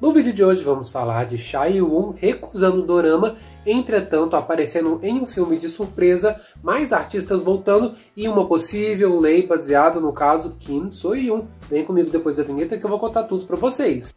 No vídeo de hoje vamos falar de Cha Eun recusando o dorama, entretanto aparecendo em um filme de surpresa, mais artistas voltando e uma possível lei baseada no caso Kim So-hyun. Vem comigo depois da vinheta que eu vou contar tudo pra vocês.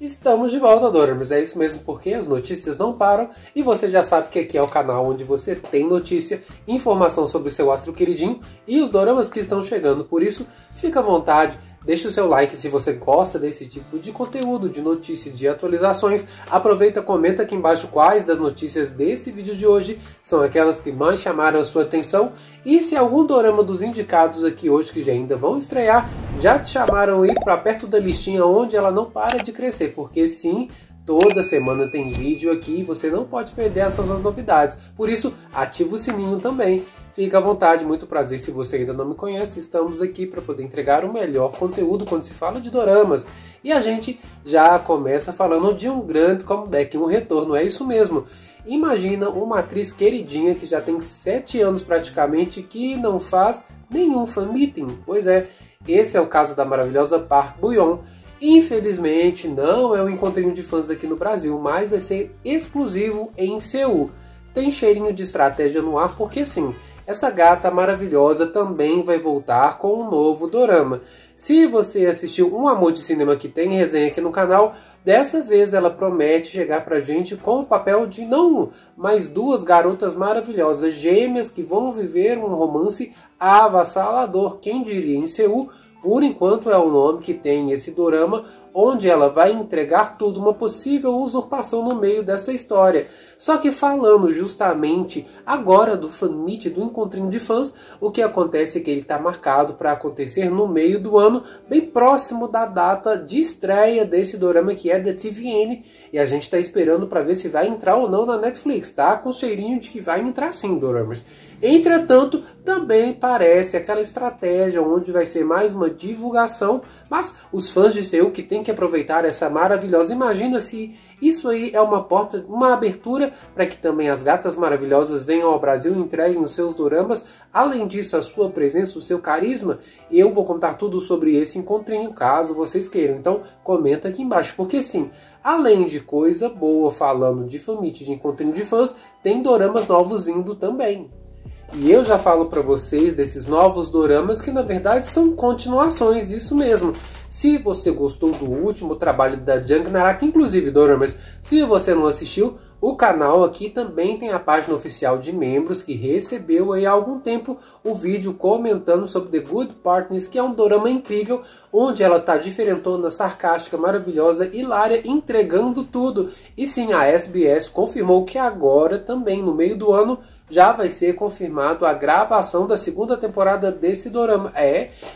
Estamos de volta, Dormers. É isso mesmo, porque as notícias não param e você já sabe que aqui é o canal onde você tem notícia, informação sobre o seu astro queridinho e os doramas que estão chegando. Por isso, fica à vontade, deixa o seu like se você gosta desse tipo de conteúdo, de notícia, de atualizações. Aproveita, comenta aqui embaixo quais das notícias desse vídeo de hoje são aquelas que mais chamaram a sua atenção e se algum dorama dos indicados aqui hoje que já ainda vão estrear já te chamaram aí para perto da listinha onde ela não para de crescer, porque sim, toda semana tem vídeo aqui e você não pode perder essas novidades. Por isso, ativa o sininho também. Fica à vontade, muito prazer se você ainda não me conhece. Estamos aqui para poder entregar o melhor conteúdo quando se fala de doramas. E a gente já começa falando de um grande comeback, um retorno, é isso mesmo. Imagina uma atriz queridinha que já tem 7 anos praticamente que não faz nenhum fan meeting. Pois é, esse é o caso da maravilhosa Park Bo-young. Infelizmente não é um encontrinho de fãs aqui no Brasil, mas vai ser exclusivo em Seul. Tem cheirinho de estratégia no ar porque sim, essa gata maravilhosa também vai voltar com um novo dorama. Se você assistiu Um Amor de Cinema, que tem resenha aqui no canal, dessa vez ela promete chegar pra gente com o papel de não um, mas 2 garotas maravilhosas, gêmeas que vão viver um romance avassalador, quem diria, em Seul. Por enquanto é o nome que tem esse dorama, onde ela vai entregar tudo, uma possível usurpação no meio dessa história. Só que falando justamente agora do fan meet, do encontrinho de fãs, o que acontece é que ele está marcado para acontecer no meio do ano, bem próximo da data de estreia desse dorama que é da TVN, e a gente está esperando para ver se vai entrar ou não na Netflix, tá? Com cheirinho de que vai entrar sim, doramas. Entretanto, também parece aquela estratégia onde vai ser mais uma divulgação, mas os fãs de Seul que tem que aproveitar essa maravilhosa, imagina se isso aí é uma porta, uma abertura para que também as gatas maravilhosas venham ao Brasil e entreguem os seus doramas. Além disso, a sua presença, o seu carisma, eu vou contar tudo sobre esse encontrinho, caso vocês queiram. Então, comenta aqui embaixo, porque sim, além de coisa boa falando de fan meet, de encontrinho de fãs, tem doramas novos vindo também. E eu já falo para vocês desses novos doramas que na verdade são continuações, isso mesmo. Se você gostou do último trabalho da Jung Naraki, inclusive doramas, se você não assistiu, o canal aqui também tem a página oficial de membros que recebeu aí há algum tempo o vídeo comentando sobre The Good Partners, que é um dorama incrível, onde ela tá diferentona, sarcástica, maravilhosa, hilária, entregando tudo. E sim, a SBS confirmou que agora também, no meio do ano, já vai ser confirmado a gravação da 2ª temporada desse dorama.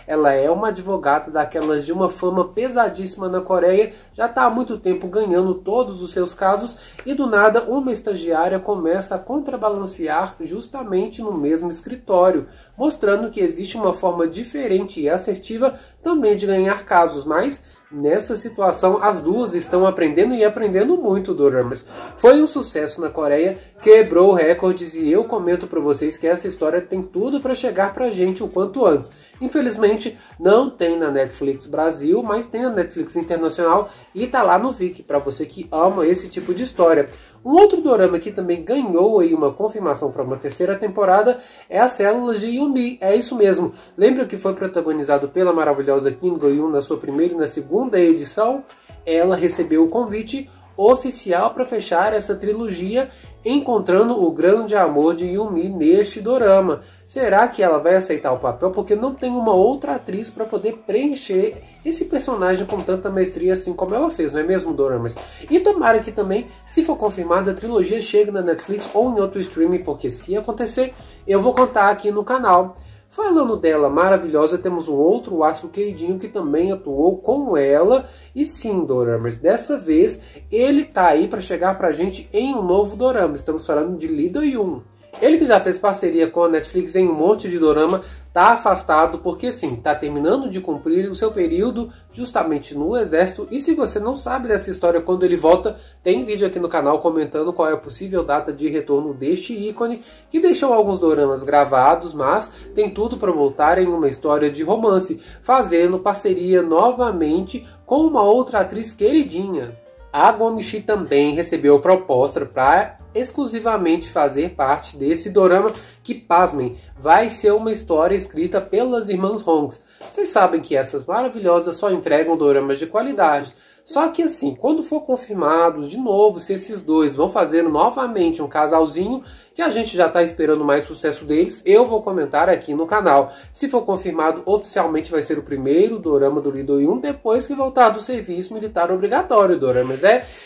Ela é uma advogada daquelas de uma fama pesadíssima na Coreia, já está há muito tempo ganhando todos os seus casos e do nada uma estagiária começa a contrabalancear justamente no mesmo escritório, mostrando que existe uma forma diferente e assertiva também de ganhar casos, mas nessa situação, as duas estão aprendendo e aprendendo muito doramas. Foi um sucesso na Coreia, quebrou recordes e eu comento para vocês que essa história tem tudo para chegar pra gente o quanto antes. Infelizmente, não tem na Netflix Brasil, mas tem na Netflix Internacional e tá lá no Viki, para você que ama esse tipo de história. Um outro dorama que também ganhou aí uma confirmação para uma 3ª temporada é As Células de Yumi. É isso mesmo. Lembra que foi protagonizado pela maravilhosa Kim Go-eun na sua primeira e na 2ª edição? Ela recebeu o convite oficial para fechar essa trilogia, encontrando o grande amor de Yumi neste dorama. Será que ela vai aceitar o papel? Porque não tem uma outra atriz para poder preencher esse personagem com tanta maestria assim como ela fez, não é mesmo, doramas? E tomara que também, se for confirmada, a trilogia chegue na Netflix ou em outro streaming, porque se acontecer, eu vou contar aqui no canal. Falando dela maravilhosa, temos um outro astro queridinho que também atuou com ela. E sim, doramas, dessa vez ele tá aí para chegar pra gente em um novo dorama. Estamos falando de Lee Do-yoon. Ele que já fez parceria com a Netflix em um monte de dorama, tá afastado porque sim, tá terminando de cumprir o seu período justamente no exército. E se você não sabe dessa história quando ele volta, tem vídeo aqui no canal comentando qual é a possível data de retorno deste ícone, que deixou alguns doramas gravados, mas tem tudo para voltar em uma história de romance, fazendo parceria novamente com uma outra atriz queridinha. A Gomichi também recebeu proposta para exclusivamente fazer parte desse dorama que, pasmem, vai ser uma história escrita pelas irmãs Hongs. Vocês sabem que essas maravilhosas só entregam doramas de qualidade. Só que assim, quando for confirmado de novo se esses dois vão fazer novamente um casalzinho, que a gente já está esperando mais sucesso deles, eu vou comentar aqui no canal. Se for confirmado, oficialmente vai ser o primeiro dorama do Lee Do-yoon depois que voltar do serviço militar obrigatório. Doramas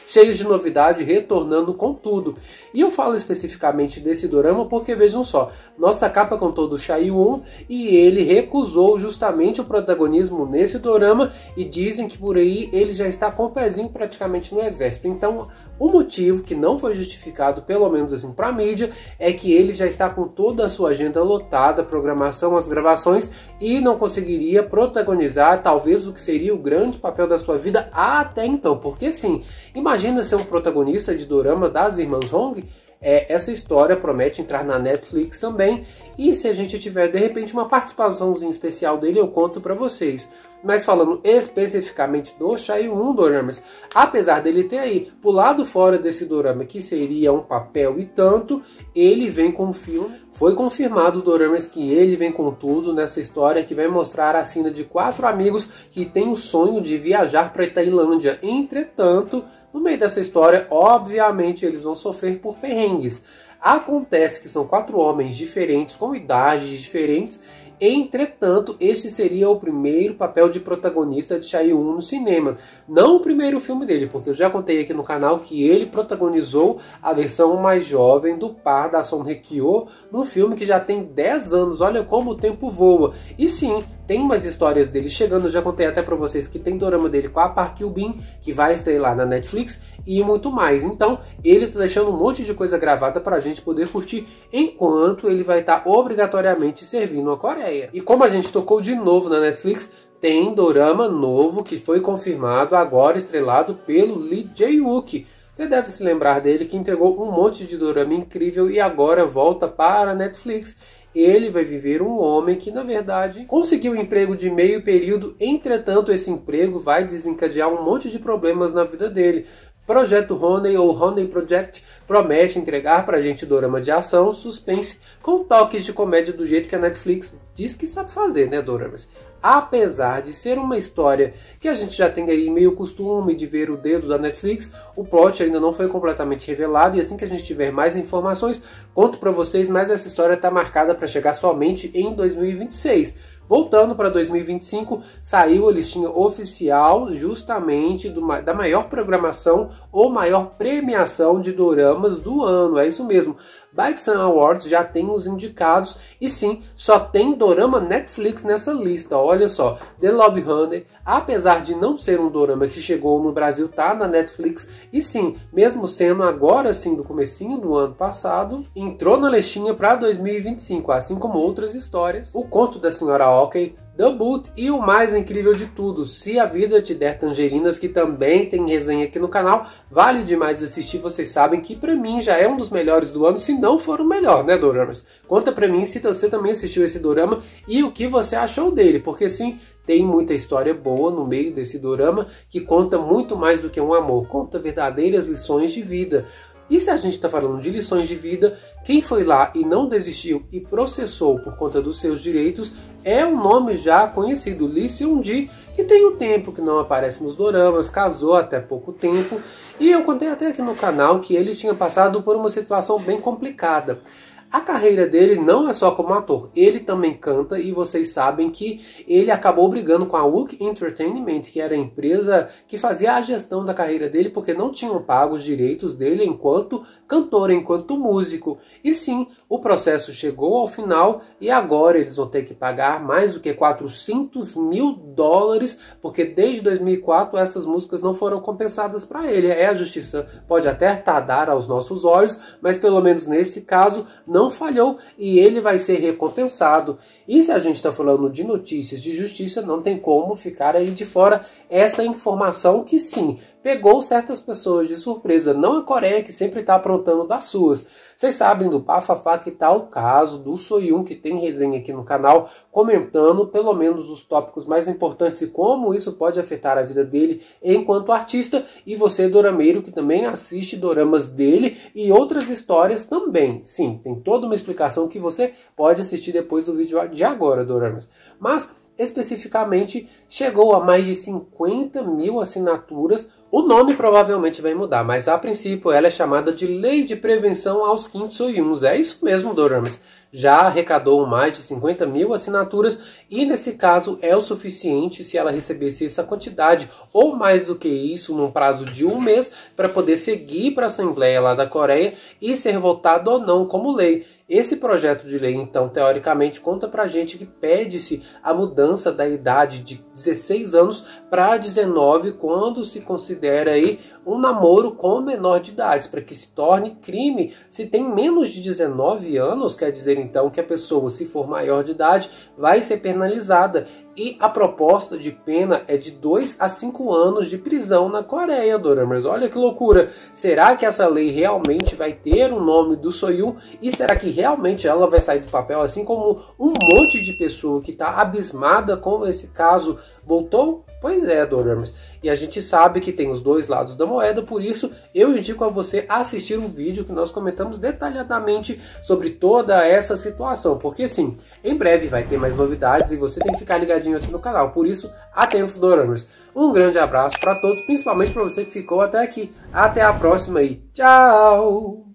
cheio de novidade, retornando com tudo. E eu falo especificamente desse dorama porque, vejam só, nossa capa contou do Chae-won e ele recusou justamente o protagonismo nesse dorama e dizem que por aí ele já está com o pezinho praticamente no exército. Então, o motivo que não foi justificado, pelo menos assim para a mídia, é que ele já está com toda a sua agenda lotada, a programação, as gravações, e não conseguiria protagonizar talvez o que seria o grande papel da sua vida até então. Porque sim, imagina ser um protagonista de dorama das irmãs Hong. Essa história promete entrar na Netflix também, e se a gente tiver de repente uma participaçãozinha especial dele, eu conto pra vocês. Mas falando especificamente do Chae-won doramas, apesar dele ter aí pulado fora desse dorama que seria um papel e tanto, ele vem com um filme. Foi confirmado doramas que ele vem com tudo nessa história que vai mostrar a cena de 4 amigos que têm o sonho de viajar para a Tailândia. Entretanto, no meio dessa história, obviamente eles vão sofrer por perrengues. Acontece que são 4 homens diferentes, com idades diferentes. Entretanto, este seria o primeiro papel de protagonista de Chae-won no cinema. Não o primeiro filme dele, porque eu já contei aqui no canal que ele protagonizou a versão mais jovem do par da Song Hye-kyo num filme que já tem 10 anos. Olha como o tempo voa. E sim, tem mais histórias dele chegando. Eu já contei até pra vocês que tem dorama dele com a Park Hyun-bin, que vai estrelar na Netflix, e muito mais. Então, ele tá deixando um monte de coisa gravada pra gente poder curtir, enquanto ele vai estar obrigatoriamente servindo a Coreia. E como a gente tocou de novo na Netflix, tem dorama novo que foi confirmado, agora estrelado pelo Lee Jae-wook. Você deve se lembrar dele, que entregou um monte de dorama incrível e agora volta para a Netflix. Ele vai viver um homem que, na verdade, conseguiu um emprego de meio período. Entretanto, esse emprego vai desencadear um monte de problemas na vida dele. Projeto Honey, ou Honey Project, promete entregar pra gente dorama de ação, suspense, com toques de comédia do jeito que a Netflix diz que sabe fazer, né, doramas? Apesar de ser uma história que a gente já tem aí meio costume de ver o dedo da Netflix, o plot ainda não foi completamente revelado, e assim que a gente tiver mais informações, conto pra vocês, mas essa história tá marcada para chegar somente em 2026. Voltando para 2025, saiu a listinha oficial justamente da maior programação ou maior premiação de doramas do ano. É isso mesmo. Baeksan Awards já tem os indicados e sim, só tem dorama Netflix nessa lista. Olha só, The Love Honey, apesar de não ser um dorama que chegou no Brasil, tá na Netflix. E sim, mesmo sendo agora sim do comecinho do ano passado, entrou na listinha para 2025, assim como outras histórias. O Conto da Senhora Ok, The Boot e o mais incrível de tudo, Se a Vida Te Der Tangerinas, que também tem resenha aqui no canal. Vale demais assistir, vocês sabem que pra mim já é um dos melhores do ano, se não for o melhor, né, doramas? Conta pra mim se você também assistiu esse dorama e o que você achou dele, porque sim, tem muita história boa no meio desse dorama que conta muito mais do que um amor, conta verdadeiras lições de vida. E se a gente está falando de lições de vida, quem foi lá e não desistiu e processou por conta dos seus direitos é um nome já conhecido, Lee Seung-gi, que tem um tempo que não aparece nos doramas, casou até pouco tempo, e eu contei até aqui no canal que ele tinha passado por uma situação bem complicada. A carreira dele não é só como ator, ele também canta, e vocês sabem que ele acabou brigando com a Wook Entertainment, que era a empresa que fazia a gestão da carreira dele, porque não tinham pago os direitos dele enquanto cantor, enquanto músico. E sim, o processo chegou ao final e agora eles vão ter que pagar mais do que $400 mil, porque desde 2004 essas músicas não foram compensadas para ele. A justiça pode até tardar aos nossos olhos, mas pelo menos nesse caso não não falhou e ele vai ser recompensado. E se a gente está falando de notícias de justiça, não tem como ficar aí de fora essa informação que sim, pegou certas pessoas de surpresa, não a Coreia que sempre está aprontando das suas. Vocês sabem do bafafá que tá o caso do Soyun, que tem resenha aqui no canal, comentando pelo menos os tópicos mais importantes e como isso pode afetar a vida dele enquanto artista. E você, dorameiro, que também assiste doramas dele e outras histórias também. Sim, tem toda uma explicação que você pode assistir depois do vídeo de agora, doramas. Mas especificamente chegou a mais de 50 mil assinaturas. O nome provavelmente vai mudar, mas a princípio ela é chamada de Lei de Prevenção aos Kim Soyuns. É isso mesmo, doramas. Já arrecadou mais de 50 mil assinaturas e nesse caso é o suficiente se ela recebesse essa quantidade ou mais do que isso num prazo de um mês para poder seguir para a Assembleia lá da Coreia e ser votado ou não como lei. Esse projeto de lei, então, teoricamente, conta pra gente que pede-se a mudança da idade de 16 anos para 19 quando se considera aí um namoro com menor de idade, para que se torne crime se tem menos de 19 anos, quer dizer então que a pessoa, se for maior de idade, vai ser penalizada. E a proposta de pena é de 2 a 5 anos de prisão na Coreia, doramas. Olha que loucura! Será que essa lei realmente vai ter o nome do Soyun? E será que realmente ela vai sair do papel, assim como um monte de pessoa que está abismada com esse caso voltou? Pois é, doramas. E a gente sabe que tem os dois lados da moeda, por isso eu indico a você assistir um vídeo que nós comentamos detalhadamente sobre toda essa situação. Porque sim, em breve vai ter mais novidades e você tem que ficar ligadinho aqui no canal. Por isso, atentos, doramas. Um grande abraço para todos, principalmente para você que ficou até aqui. Até a próxima e tchau!